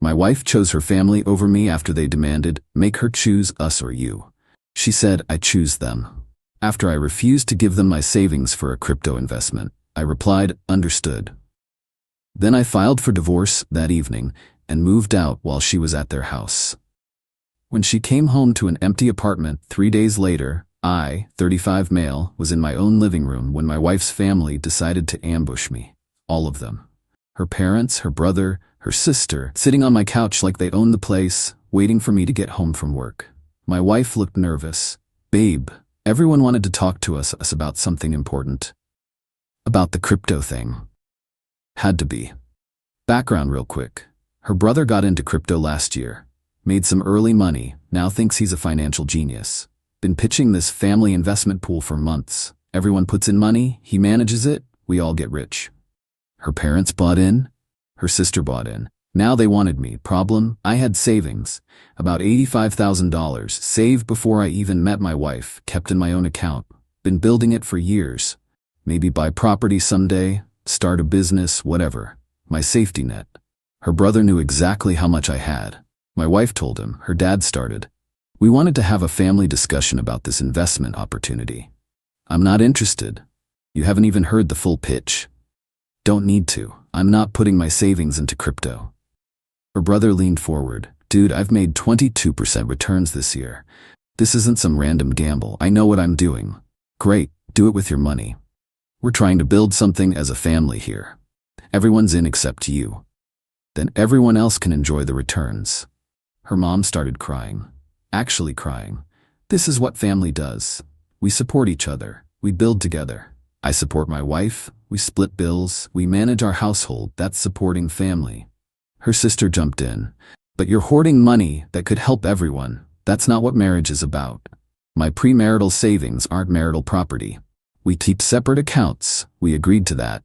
My wife chose her family over me after they demanded, make her choose us or you. She said, I choose them. After I refused to give them my savings for a crypto investment, I replied, understood. Then I filed for divorce that evening and moved out while she was at their house. When she came home to an empty apartment 3 days later, I, 35 male, was in my own living room when my wife's family decided to ambush me. All of them. Her parents, her brother, her sister, sitting on my couch like they owned the place, waiting for me to get home from work. My wife looked nervous. Babe, everyone wanted to talk to us about something important. About the crypto thing. Had to be. Background real quick. Her brother got into crypto last year. Made some early money, now thinks he's a financial genius. Been pitching this family investment pool for months. Everyone puts in money, he manages it, we all get rich. Her parents bought in. Her sister bought in. Now they wanted me. Problem, I had savings. About $85,000 saved before I even met my wife, kept in my own account. Been building it for years. Maybe buy property someday, start a business, whatever. My safety net. Her brother knew exactly how much I had. My wife told him, her dad started. We wanted to have a family discussion about this investment opportunity. I'm not interested. You haven't even heard the full pitch. Don't need to. I'm not putting my savings into crypto. Her brother leaned forward. Dude, I've made 22% returns this year. This isn't some random gamble. I know what I'm doing. Great, do it with your money. We're trying to build something as a family here. Everyone's in except you. Then everyone else can enjoy the returns. Her mom started crying. Actually crying. This is what family does. We support each other. We build together. I support my wife. We split bills. We manage our household. That's supporting family. Her sister jumped in. But you're hoarding money that could help everyone. That's not what marriage is about. My premarital savings aren't marital property. We keep separate accounts. We agreed to that.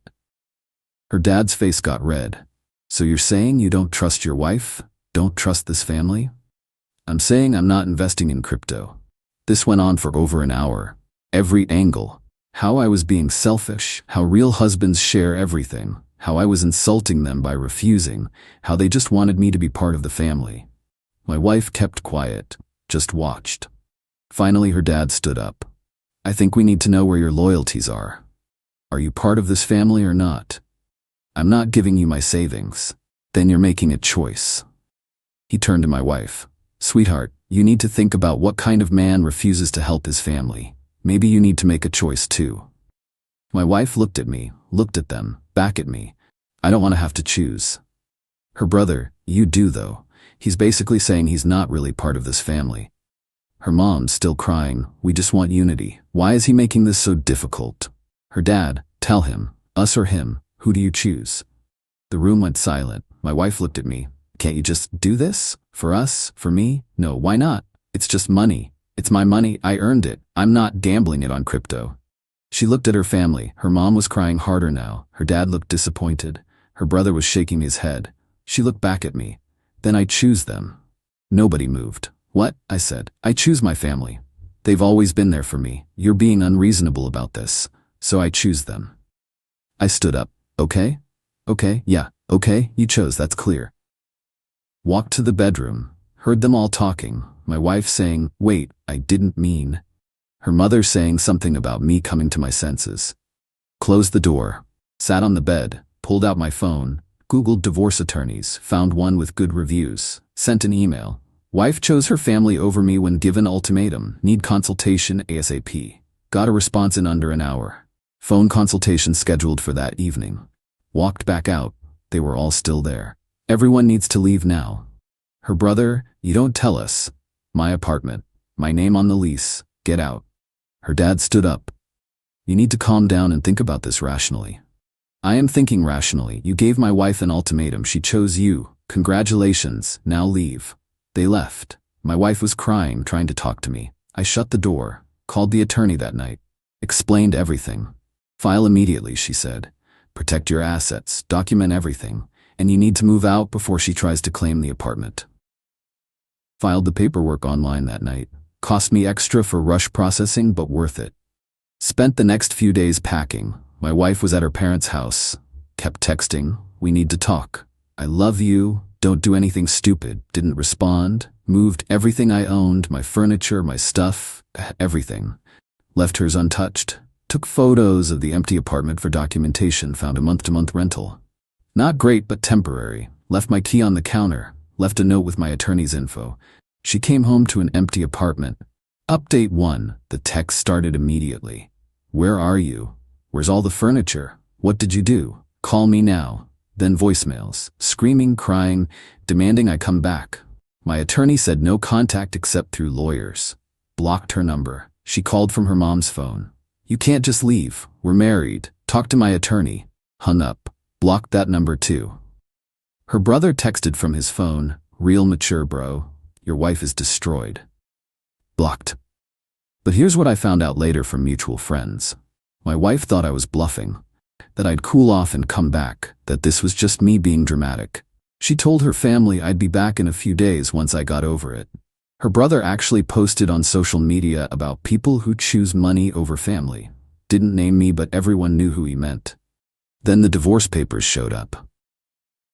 Her dad's face got red. So you're saying you don't trust your wife? Don't trust this family? I'm saying I'm not investing in crypto. This went on for over an hour. Every angle. How I was being selfish, how real husbands share everything, how I was insulting them by refusing, how they just wanted me to be part of the family. My wife kept quiet, just watched. Finally, her dad stood up. I think we need to know where your loyalties are. Are you part of this family or not? I'm not giving you my savings. Then you're making a choice. He turned to my wife. Sweetheart, you need to think about what kind of man refuses to help his family. Maybe you need to make a choice too. My wife looked at me, looked at them, back at me. I don't want to have to choose. Her brother, you do though. He's basically saying he's not really part of this family. Her mom's still crying, we just want unity. Why is he making this so difficult? Her dad, tell him, us or him, who do you choose? The room went silent. My wife looked at me. Can't you just do this? For us? For me? No, why not? It's just money. It's my money, I earned it. I'm not gambling it on crypto. She looked at her family. Her mom was crying harder now. Her dad looked disappointed. Her brother was shaking his head. She looked back at me. Then I choose them. Nobody moved. What? I said. I choose my family. They've always been there for me. You're being unreasonable about this. So I choose them. I stood up. Okay? Okay, yeah, okay, you chose, that's clear. Walked to the bedroom. Heard them all talking. My wife saying, wait, I didn't mean. Her mother saying something about me coming to my senses. Closed the door. Sat on the bed. Pulled out my phone. Googled divorce attorneys. Found one with good reviews. Sent an email. Wife chose her family over me when given ultimatum. Need consultation ASAP. Got a response in under an hour. Phone consultation scheduled for that evening. Walked back out. They were all still there. Everyone needs to leave now. Her brother, you don't tell us. My apartment. My name on the lease. Get out. Her dad stood up. You need to calm down and think about this rationally. I am thinking rationally. You gave my wife an ultimatum. She chose you. Congratulations. Now leave. They left. My wife was crying, trying to talk to me. I shut the door. Called the attorney that night. Explained everything. File immediately, she said. Protect your assets. Document everything. And you need to move out before she tries to claim the apartment. Filed the paperwork online that night. Cost me extra for rush processing, but worth it. Spent the next few days packing. My wife was at her parents' house. Kept texting, we need to talk. I love you, Don't do anything stupid. Didn't respond. Moved everything I owned, my furniture, my stuff, everything. Left hers untouched. Took photos of the empty apartment for documentation. Found a month-to-month rental. Not great, but temporary. Left my key on the counter. Left a note with my attorney's info. She came home to an empty apartment. Update 1. The text started immediately. Where are you? Where's all the furniture? What did you do? Call me now. Then voicemails. Screaming, crying, demanding I come back. My attorney said no contact except through lawyers. Blocked her number. She called from her mom's phone. You can't just leave. We're married. Talk to my attorney. Hung up. Blocked that number too. Her brother texted from his phone. Real mature, bro. Your wife is destroyed. Blocked. But here's what I found out later from mutual friends. My wife thought I was bluffing, that I'd cool off and come back, that this was just me being dramatic. She told her family I'd be back in a few days once I got over it. Her brother actually posted on social media about people who choose money over family. Didn't name me, but everyone knew who he meant. Then the divorce papers showed up.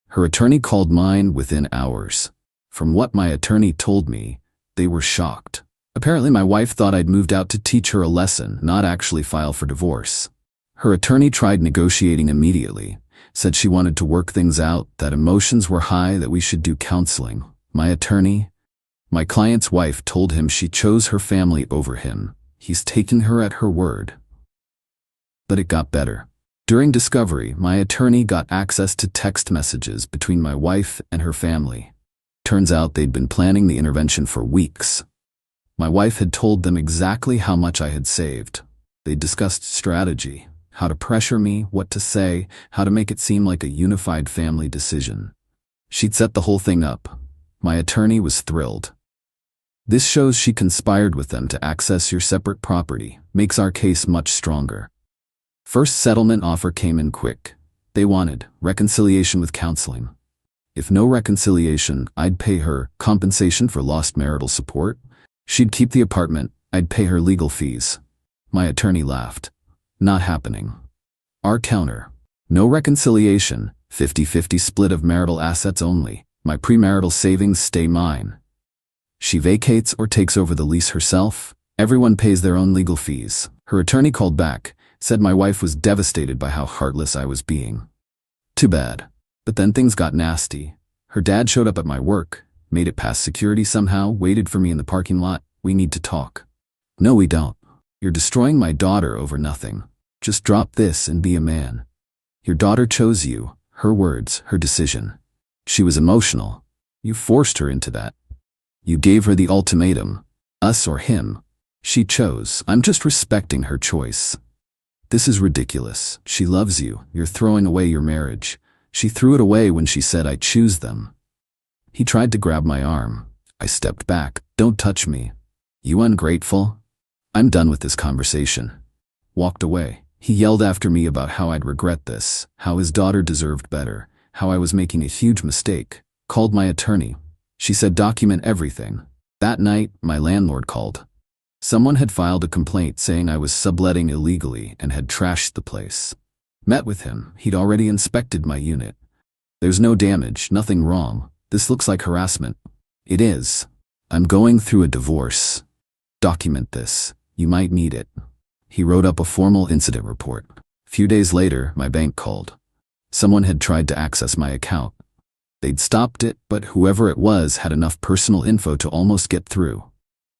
Her attorney called mine within hours. From what my attorney told me, they were shocked. Apparently my wife thought I'd moved out to teach her a lesson, not actually file for divorce. Her attorney tried negotiating immediately, said she wanted to work things out, that emotions were high, that we should do counseling. My client's wife told him she chose her family over him. He's taken her at her word. But it got better. During discovery, my attorney got access to text messages between my wife and her family. Turns out they'd been planning the intervention for weeks. My wife had told them exactly how much I had saved. They discussed strategy, how to pressure me, what to say, how to make it seem like a unified family decision. She'd set the whole thing up. My attorney was thrilled. This shows she conspired with them to access your separate property, makes our case much stronger. First settlement offer came in quick. They wanted reconciliation with counseling. If no reconciliation, I'd pay her compensation for lost marital support. She'd keep the apartment. I'd pay her legal fees. My attorney laughed. Not happening. Our counter. No reconciliation, 50-50 split of marital assets only. My premarital savings stay mine. She vacates or takes over the lease herself. Everyone pays their own legal fees. Her attorney called back, said my wife was devastated by how heartless I was being. Too bad. But then things got nasty. Her dad showed up at my work, made it past security somehow, waited for me in the parking lot. We need to talk. No, we don't. You're destroying my daughter over nothing. Just drop this and be a man. Your daughter chose you, her words, her decision. She was emotional. You forced her into that. You gave her the ultimatum, us or him. She chose. I'm just respecting her choice. This is ridiculous. She loves you. You're throwing away your marriage. She threw it away when she said I choose them. He tried to grab my arm. I stepped back. Don't touch me. You ungrateful. I'm done with this conversation. Walked away. He yelled after me about how I'd regret this, how his daughter deserved better, how I was making a huge mistake. Called my attorney. She said document everything. That night, my landlord called. Someone had filed a complaint saying I was subletting illegally and had trashed the place. Met with him. He'd already inspected my unit. There's no damage, nothing wrong. This looks like harassment. It is. I'm going through a divorce. Document this. You might need it. He wrote up a formal incident report. A few days later, my bank called. Someone had tried to access my account. They'd stopped it, but whoever it was had enough personal info to almost get through.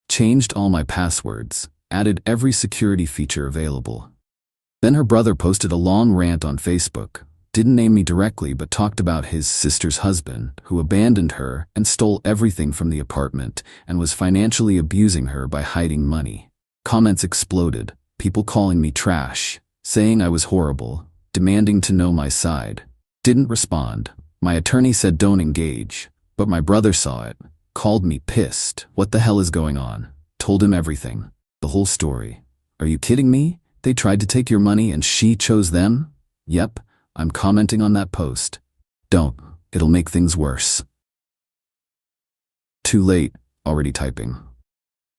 Changed all my passwords, added every security feature available. Then her brother posted a long rant on Facebook. Didn't name me directly, but talked about his sister's husband, who abandoned her and stole everything from the apartment and was financially abusing her by hiding money. Comments exploded, people calling me trash, saying I was horrible, demanding to know my side. Didn't respond. My attorney said don't engage, but my brother saw it, called me pissed. What the hell is going on? Told him everything, the whole story. Are you kidding me? They tried to take your money and she chose them? Yep, I'm commenting on that post. Don't, it'll make things worse. Too late, already typing.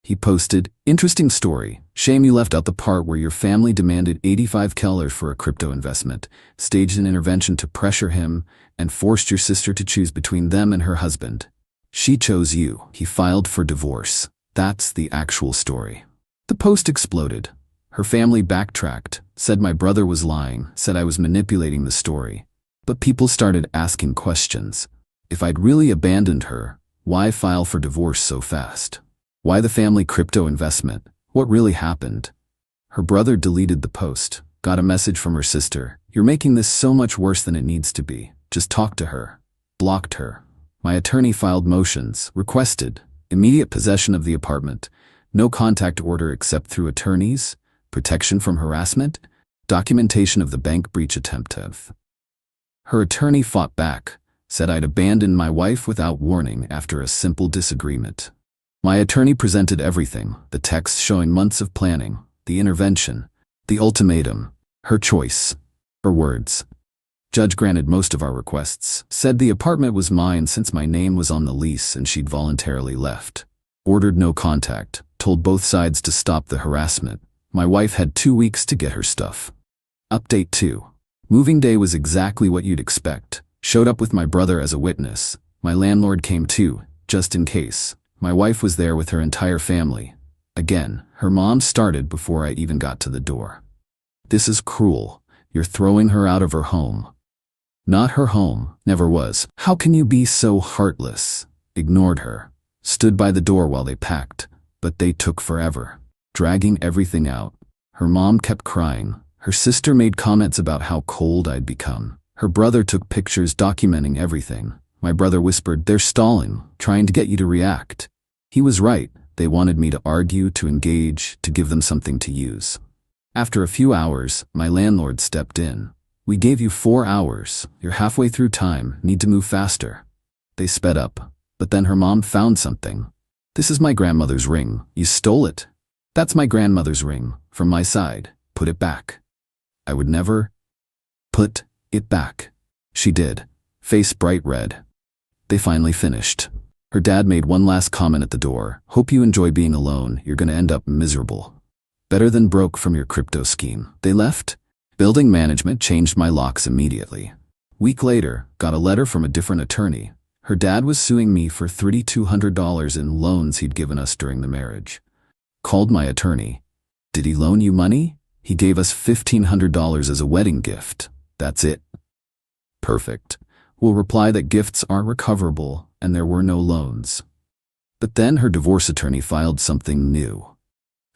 He posted, "Interesting story. Shame you left out the part where your family demanded $85,000 for a crypto investment, staged an intervention to pressure him, and forced your sister to choose between them and her husband. She chose you. He filed for divorce. That's the actual story." The post exploded. Her family backtracked, said my brother was lying, said I was manipulating the story. But people started asking questions. If I'd really abandoned her, why file for divorce so fast? Why the family crypto investment? What really happened? Her brother deleted the post, got a message from her sister, "You're making this so much worse than it needs to be. Just talk to her." Blocked her. My attorney filed motions, requested immediate possession of the apartment, no contact order except through attorneys, protection from harassment, documentation of the bank breach attempt. Her attorney fought back, said I'd abandoned my wife without warning after a simple disagreement. My attorney presented everything, the text showing months of planning, the intervention, the ultimatum, her choice, her words. Judge granted most of our requests, said the apartment was mine since my name was on the lease and she'd voluntarily left. Ordered no contact, told both sides to stop the harassment. My wife had 2 weeks to get her stuff. Update 2. Moving day was exactly what you'd expect. Showed up with my brother as a witness. My landlord came too, just in case. My wife was there with her entire family. Again, her mom started before I even got to the door. "This is cruel. You're throwing her out of her home." Not her home, never was. "How can you be so heartless?" Ignored her. Stood by the door while they packed, but they took forever, dragging everything out. Her mom kept crying. Her sister made comments about how cold I'd become. Her brother took pictures documenting everything. My brother whispered, "They're stalling, trying to get you to react." He was right. They wanted me to argue, to engage, to give them something to use. After a few hours, my landlord stepped in. "We gave you 4 hours. You're halfway through time. Need to move faster." They sped up. But then her mom found something. "This is my grandmother's ring. You stole it." "That's my grandmother's ring. From my side. Put it back." I would never put it back. She did. Face bright red. They finally finished. Her dad made one last comment at the door. "Hope you enjoy being alone. You're gonna end up miserable. Better than broke from your crypto scheme." They left. Building management changed my locks immediately. Week later, got a letter from a different attorney. Her dad was suing me for $3,200 in loans he'd given us during the marriage. Called my attorney. "Did he loan you money?" "He gave us $1,500 as a wedding gift. That's it." Perfect. We'll reply that gifts aren't recoverable and there were no loans. But then her divorce attorney filed something new.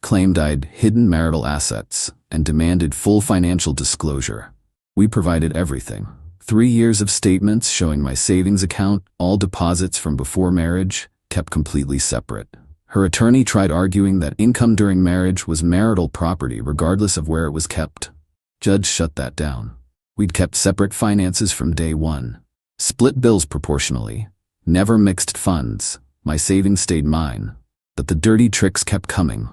Claimed I'd hidden marital assets and demanded full financial disclosure. We provided everything. 3 years of statements showing my savings account, all deposits from before marriage, kept completely separate. Her attorney tried arguing that income during marriage was marital property regardless of where it was kept. Judge shut that down. We'd kept separate finances from day one. Split bills proportionally. Never mixed funds. My savings stayed mine. But the dirty tricks kept coming.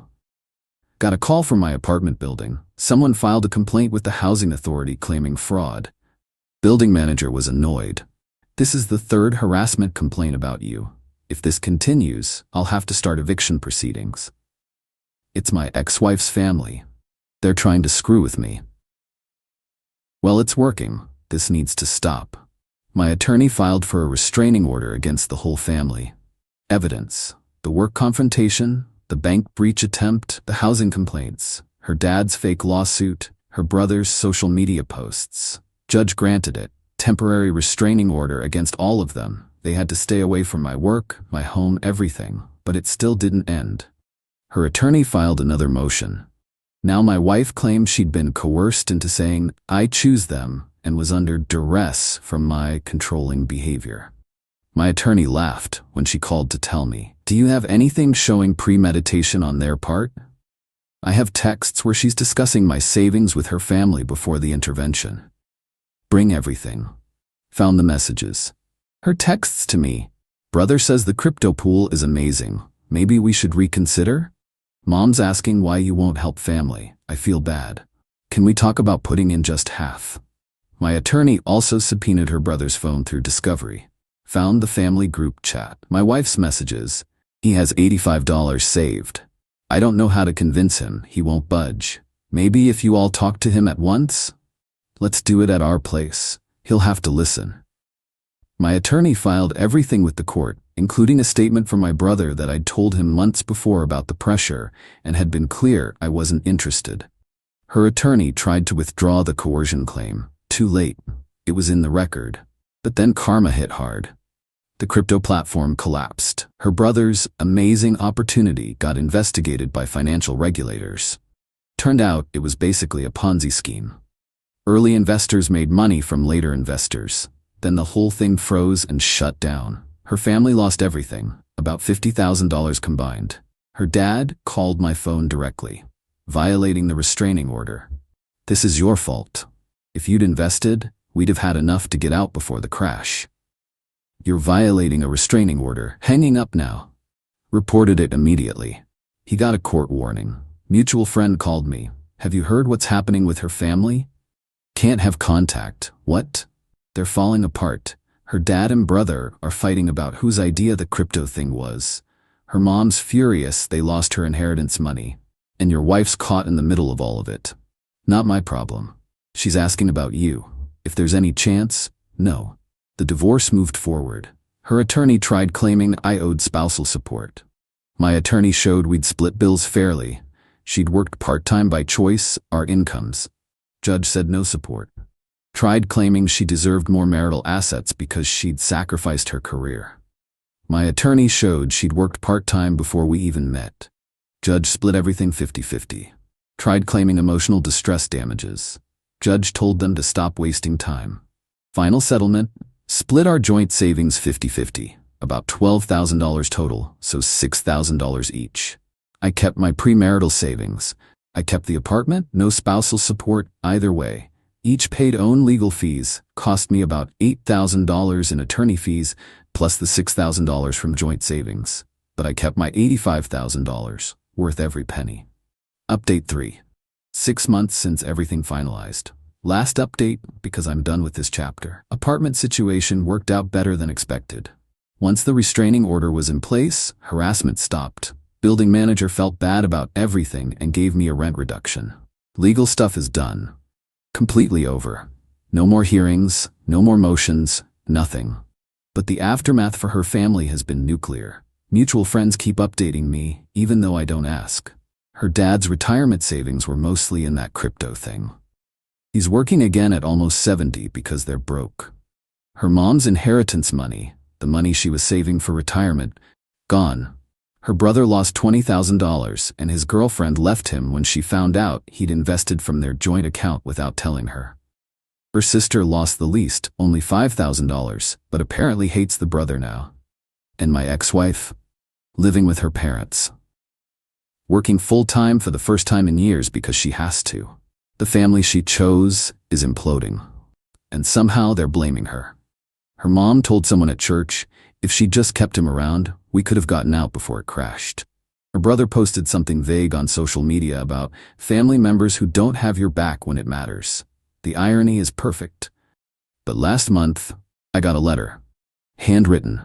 Got a call from my apartment building. Someone filed a complaint with the housing authority claiming fraud. Building manager was annoyed. "This is the 3rd harassment complaint about you. If this continues, I'll have to start eviction proceedings. It's my ex-wife's family. They're trying to screw with me." Well, it's working. This needs to stop. My attorney filed for a restraining order against the whole family. Evidence: the work confrontation, the bank breach attempt, the housing complaints, her dad's fake lawsuit, her brother's social media posts. Judge granted it. Temporary restraining order against all of them. They had to stay away from my work, my home, everything. But it still didn't end. Her attorney filed another motion. Now my wife claimed she'd been coerced into saying, "I choose them," and was under duress from my controlling behavior. My attorney laughed when she called to tell me, "Do you have anything showing premeditation on their part?" I have texts where she's discussing my savings with her family before the intervention. Bring everything. Found the messages. Her texts to me. "Brother says the crypto pool is amazing. Maybe we should reconsider?" Mom's asking why you won't help family. I feel bad. Can we talk about putting in just half? My attorney also subpoenaed her brother's phone through Discovery. Found the family group chat. My wife's messages. "He has $85 saved. I don't know how to convince him. He won't budge. Maybe if you all talk to him at once? Let's do it at our place. He'll have to listen. My attorney filed everything with the court, including a statement from my brother that I'd told him months before about the pressure and had been clear I wasn't interested. Her attorney tried to withdraw the coercion claim. Too late. It was in the record. But then karma hit hard. The crypto platform collapsed. Her brother's amazing opportunity got investigated by financial regulators. Turned out it was basically a Ponzi scheme. Early investors made money from later investors. Then the whole thing froze and shut down. Her family lost everything, about $50,000 combined. Her dad called my phone directly, violating the restraining order. This is your fault. If you'd invested, we'd have had enough to get out before the crash. You're violating a restraining order. Hanging up now. Reported it immediately. He got a court warning. Mutual friend called me. Have you heard what's happening with her family? Can't have contact. What? They're falling apart. Her dad and brother are fighting about whose idea the crypto thing was. Her mom's furious they lost her inheritance money. And your wife's caught in the middle of all of it. Not my problem. She's asking about you. If there's any chance, no. The divorce moved forward. Her attorney tried claiming I owed spousal support. My attorney showed we'd split bills fairly. She'd worked part-time by choice, our incomes. Judge said no support. Tried claiming she deserved more marital assets because she'd sacrificed her career. My attorney showed she'd worked part-time before we even met. Judge split everything 50-50. Tried claiming emotional distress damages. Judge told them to stop wasting time. Final settlement, split our joint savings 50-50, about $12,000 total, so $6,000 each. I kept my premarital savings. I kept the apartment, no spousal support, either way. Each paid own legal fees, cost me about $8,000 in attorney fees, plus the $6,000 from joint savings. But I kept my $85,000, worth every penny. Update 3. 6 months since everything finalized. Last update, because I'm done with this chapter. Apartment situation worked out better than expected. Once the restraining order was in place, harassment stopped. Building manager felt bad about everything and gave me a rent reduction. Legal stuff is done. Completely over. No more hearings, no more motions, nothing. But the aftermath for her family has been nuclear. Mutual friends keep updating me, even though I don't ask. Her dad's retirement savings were mostly in that crypto thing. He's working again at almost 70 because they're broke. Her mom's inheritance money, the money she was saving for retirement, gone. Her brother lost $20,000 and his girlfriend left him when she found out he'd invested from their joint account without telling her. Her sister lost the least, only $5,000, but apparently hates the brother now. And my ex-wife? Living with her parents. Working full-time for the first time in years because she has to. The family she chose is imploding. And somehow they're blaming her. Her mom told someone at church, if she just kept him around, we could have gotten out before it crashed. Her brother posted something vague on social media about family members who don't have your back when it matters. The irony is perfect. But last month, I got a letter. Handwritten.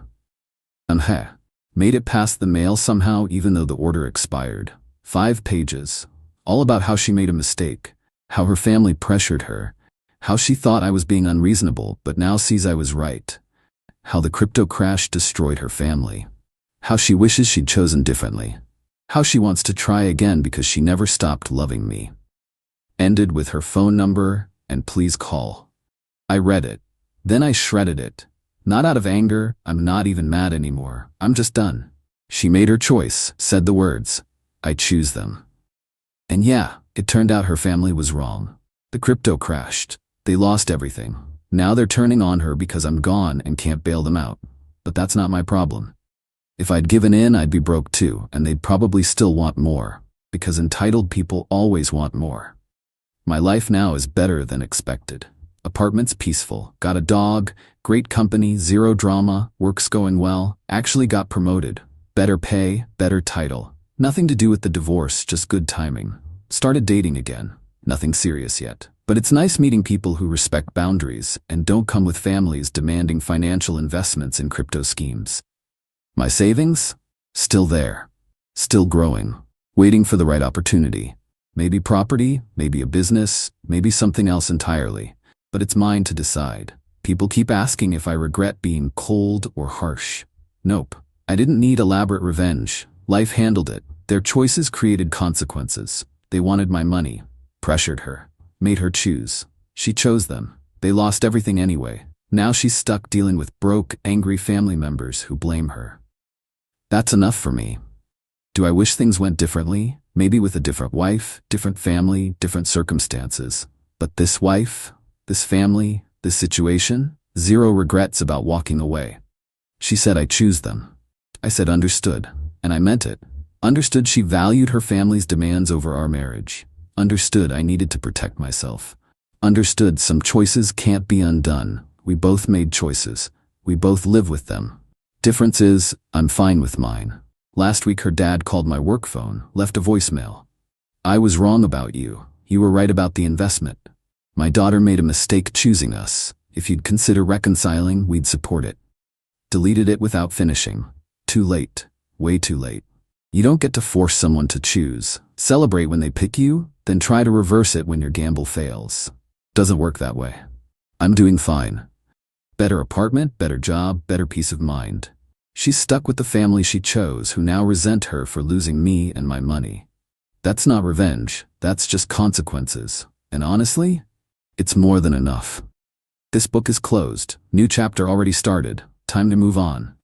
Made it past the mail somehow even though the order expired. 5 pages. All about how she made a mistake. How her family pressured her. How she thought I was being unreasonable but now sees I was right. How the crypto crash destroyed her family. How she wishes she'd chosen differently. How she wants to try again because she never stopped loving me. Ended with her phone number and please call. I read it. Then I shredded it. Not out of anger, I'm not even mad anymore. I'm just done. She made her choice, said the words. I choose them. And yeah, it turned out her family was wrong. The crypto crashed. They lost everything. Now they're turning on her because I'm gone and can't bail them out. But that's not my problem. If I'd given in, I'd be broke too, and they'd probably still want more. Because entitled people always want more. My life now is better than expected. Apartment's peaceful, got a dog, great company, zero drama, work's going well, actually got promoted. Better pay, better title. Nothing to do with the divorce, just good timing. Started dating again. Nothing serious yet. But it's nice meeting people who respect boundaries and don't come with families demanding financial investments in crypto schemes. My savings? Still there. Still growing. waiting for the right opportunity. Maybe property, maybe a business, maybe something else entirely. But it's mine to decide. People keep asking if I regret being cold or harsh. Nope. I didn't need elaborate revenge. Life handled it. Their choices created consequences. They wanted my money, pressured her, made her choose. She chose them. They lost everything anyway. Now she's stuck dealing with broke, angry family members who blame her. That's enough for me. Do I wish things went differently? Maybe with a different wife, different family, different circumstances. But this wife, this family, this situation, zero regrets about walking away. She said I choose them. I said understood, and I meant it. Understood she valued her family's demands over our marriage. Understood I needed to protect myself. Understood some choices can't be undone. We both made choices. We both live with them. Difference is, I'm fine with mine. Last week her dad called my work phone, left a voicemail. I was wrong about you. You were right about the investment. My daughter made a mistake choosing us. If you'd consider reconciling, we'd support it. Deleted it without finishing. Too late. Way too late. You don't get to force someone to choose. Celebrate when they pick you, then try to reverse it when your gamble fails. Doesn't work that way. I'm doing fine. Better apartment, better job, better peace of mind. She's stuck with the family she chose who now resent her for losing me and my money. That's not revenge. That's just consequences. And honestly, it's more than enough. This book is closed. New chapter already started. Time to move on.